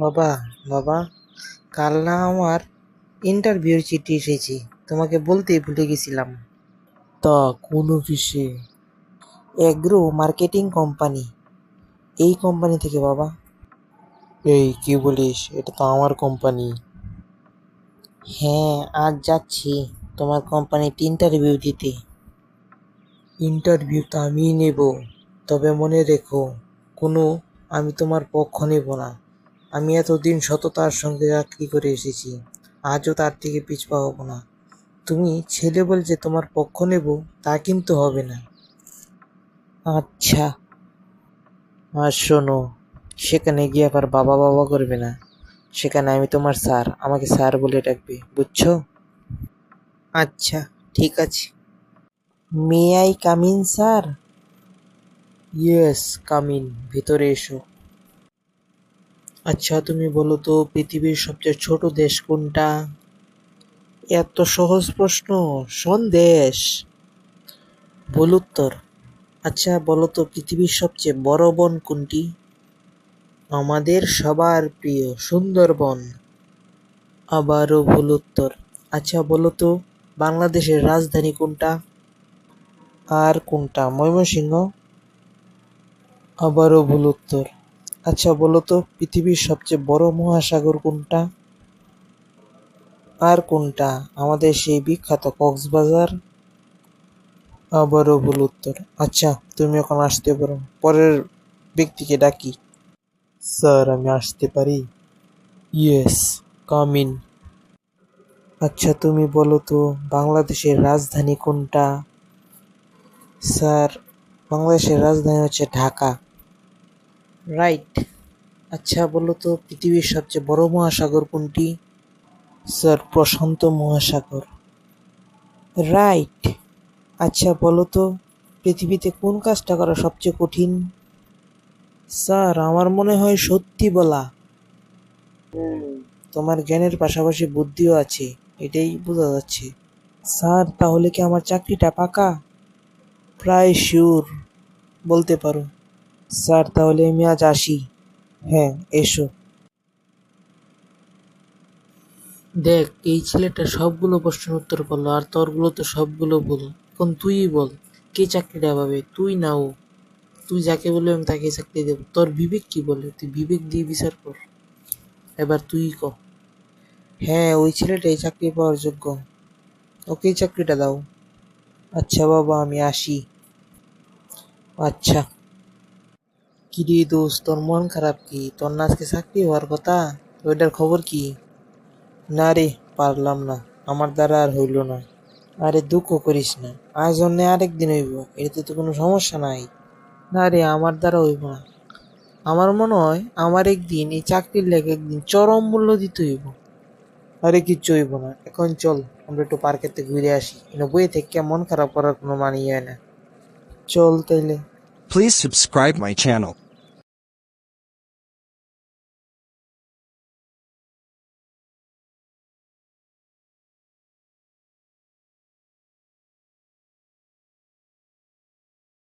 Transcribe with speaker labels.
Speaker 1: বাবা, বাবা, কাল না আমার ইন্টারভিউর চিঠি এসেছে, তোমাকে বলতেই ভুলে গেছিলাম।
Speaker 2: তা কোন অফিসে?
Speaker 1: এগ্রো মার্কেটিং কোম্পানি, এই কোম্পানি থেকে বাবা।
Speaker 2: এই কি বলিস, এটা তো আমার কোম্পানি।
Speaker 1: হ্যাঁ, আজ যাচ্ছি তোমার কোম্পানিতে ইন্টারভিউ দিতে।
Speaker 2: ইন্টারভিউ তো আমিই নেব, তবে মনে রেখো, কোনো আমি তোমার পক্ষ নেব না। আমি এতদিন সততার সঙ্গে চাকরি করে এসেছি, আজও তার থেকে পিছপা হব না। তুমি ছেলে বলে যে তোমার পক্ষ নেব তা কিন্তু হবে না।
Speaker 1: আচ্ছা।
Speaker 2: আর শোনো, সেখানে গিয়ে আবার বাবা বাবা করবে না। সেখানে আমি তোমার স্যার, আমাকে স্যার বলে ডাকবে, বুঝছো?
Speaker 1: আচ্ছা, ঠিক আছে। May I come in, sir?
Speaker 2: Yes, come in, ভিতরে এসো। আচ্ছা, তুমি বলো তো, পৃথিবীর সবচেয়ে ছোট দেশ কোনটা? এত সহজ প্রশ্ন? সন্দেশ। ভুল উত্তর। আচ্ছা বলো তো, পৃথিবীর সবচেয়ে বড় বন কোনটি? আমাদের সবার প্রিয় সুন্দরবন। আবারও ভুল উত্তর। আচ্ছা বলো তো, বাংলাদেশের রাজধানী কোনটা? আর কোনটা? ময়মনসিংহ। আবারও ভুল উত্তর। আচ্ছা বলো তো, পৃথিবীর সবচেয়ে বড় মহাসাগর কোনটা? আর কোনটা? আমাদের সেই বিখ্যাত কক্সবাজার। আবারও ভুল উত্তর। আচ্ছা, তুমি এখন আসতে পারো, পরের ব্যক্তিকে ডাকি। স্যার, আমি আসতে পারি? Yes, come in. আচ্ছা তুমি বলো তো, বাংলাদেশের রাজধানী কোনটা? স্যার, বাংলাদেশের রাজধানী হচ্ছে ঢাকা।
Speaker 1: রাইট।
Speaker 2: আচ্ছা বলো তো, পৃথিবীর সবচেয়ে বড় মহাসাগর কোনটি? স্যার, প্রশান্ত মহাসাগর।
Speaker 1: রাইট।
Speaker 2: আচ্ছা বলো তো, পৃথিবীতে কোন কাজটা করা সবচেয়ে কঠিন? স্যার, আমার মনে হয় সত্যি বলা। তোমার জ্ঞানের পাশাপাশি বুদ্ধিও আছে, এটাই বোঝা যাচ্ছে। স্যার, তাহলে কি আমার চাকরিটা পাকা? প্রায় শিওর বলতে পারো। স্যার, তাহলে আমি আজ আসি। হ্যাঁ, এসো। দেখ, এই ছেলেটা সবগুলো প্রশ্নের উত্তর বললো, আর তোরগুলো তো সবগুলো ভুল। এখন তুই বল, কে চাকরিটা পাবে, তুই না ও? তুই যাকে বলবি আমি তাকে চাকরি দেবো। তোর বিবেক কি বলে? তুই বিবেক দিয়ে বিচার কর। এবার তুই ক। হ্যাঁ, ওই ছেলেটাই চাকরি পাওয়ার যোগ্য, ওকেই চাকরিটা দাও। আচ্ছা বাবা, আমি আসি। আচ্ছা। কি রে দোস্ত, তোর মন খারাপ কি? তোর না আজকে চাকরি হওয়ার কথা? ওইটার খবর কি? না রে, পারলাম না, আমার দ্বারা আর হইল না। আরে দুঃখ করিস না, আজ অন্য আরেকদিন হইব, এতে তো কোনো সমস্যা নাই। না রে, আমার দ্বারা হইব না। আমার মনে হয় আমার একদিন এই চাকরির লেগে একদিন চরম মূল্য দিতে হইব। আরে কিচ্ছু হইব না, এখন চল আমরা একটু পার্কের থেকে ঘুরে আসি, এনে বইয়ে থেকে মন খারাপ করার কোনো মানেই হয় না। চল তাইলে।
Speaker 3: Please subscribe my channel.